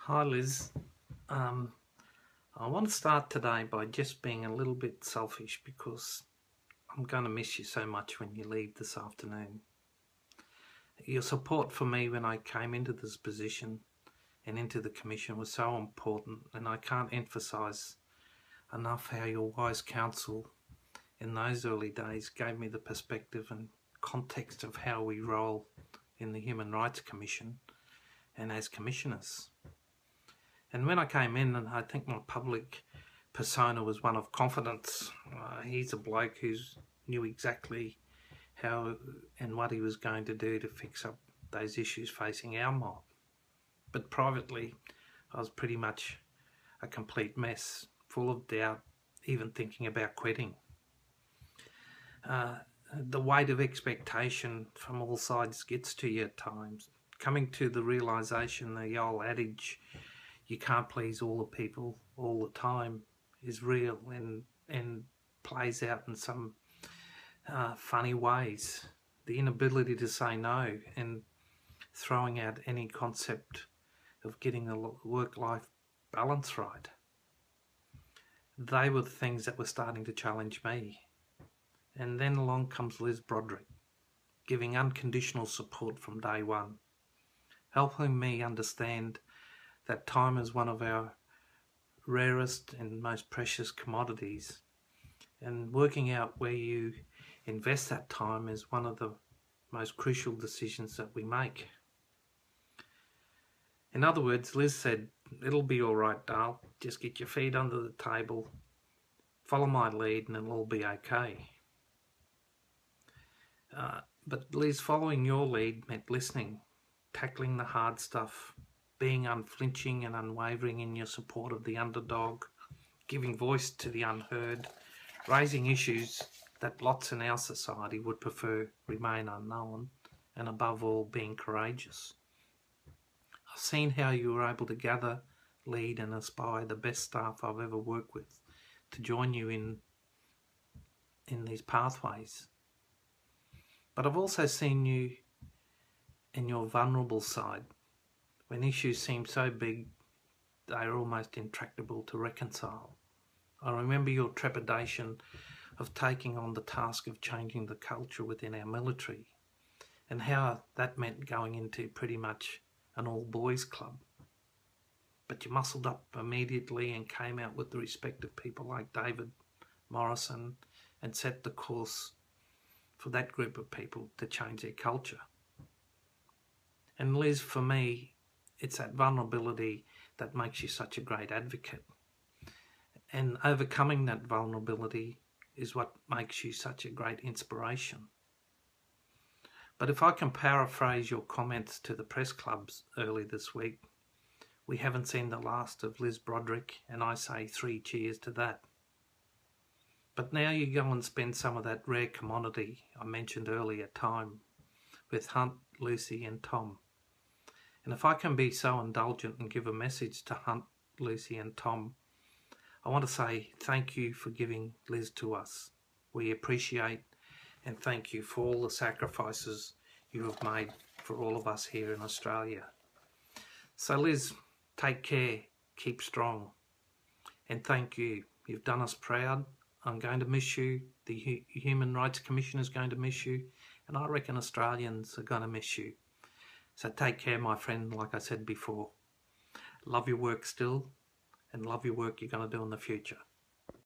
Hi Liz, I want to start today by just being a little bit selfish because I'm going to miss you so much when you leave this afternoon. Your support for me when I came into this position and into the Commission was so important, and I can't emphasise enough how your wise counsel in those early days gave me the perspective and context of how we roll in the Human Rights Commission and as commissioners. And when I came in, and I think my public persona was one of confidence. He's a bloke who knew exactly how and what he was going to do to fix up those issues facing our mob. But privately, I was pretty much a complete mess, full of doubt, even thinking about quitting. The weight of expectation from all sides gets to you at times. Coming to the realisation, the old adage, you can't please all the people all the time, is real and plays out in some funny ways. The inability to say no and throwing out any concept of getting the work-life balance right. They were the things that were starting to challenge me. And then along comes Liz Broderick, giving unconditional support from day one, helping me understand that time is one of our rarest and most precious commodities, and working out where you invest that time is one of the most crucial decisions that we make. In other words, Liz said, "It'll be all right, Dale. Just get your feet under the table, follow my lead, and it'll all be okay." But Liz, following your lead meant listening, tackling the hard stuff, being unflinching and unwavering in your support of the underdog, giving voice to the unheard, raising issues that lots in our society would prefer remain unknown, and above all, being courageous. I've seen how you were able to gather, lead and inspire the best staff I've ever worked with to join you in these pathways. But I've also seen you in your vulnerable side, when issues seem so big they are almost intractable to reconcile. I remember your trepidation of taking on the task of changing the culture within our military, and how that meant going into pretty much an all-boys club. But you muscled up immediately and came out with the respect of people like David Morrison and set the course for that group of people to change their culture. And Liz, for me, it's that vulnerability that makes you such a great advocate. And overcoming that vulnerability is what makes you such a great inspiration. But if I can paraphrase your comments to the press clubs early this week, we haven't seen the last of Liz Broderick, and I say 3 cheers to that. But now you go and spend some of that rare commodity I mentioned earlier time with Hunt, Lucy and Tom. And if I can be so indulgent and give a message to Hunt, Lucy and Tom, I want to say thank you for giving Liz to us. We appreciate and thank you for all the sacrifices you have made for all of us here in Australia. So Liz, take care, keep strong, and thank you. You've done us proud. I'm going to miss you. The Human Rights Commission is going to miss you, and I reckon Australians are going to miss you. So take care, my friend, like I said before. Love your work still, and love your work you're going to do in the future.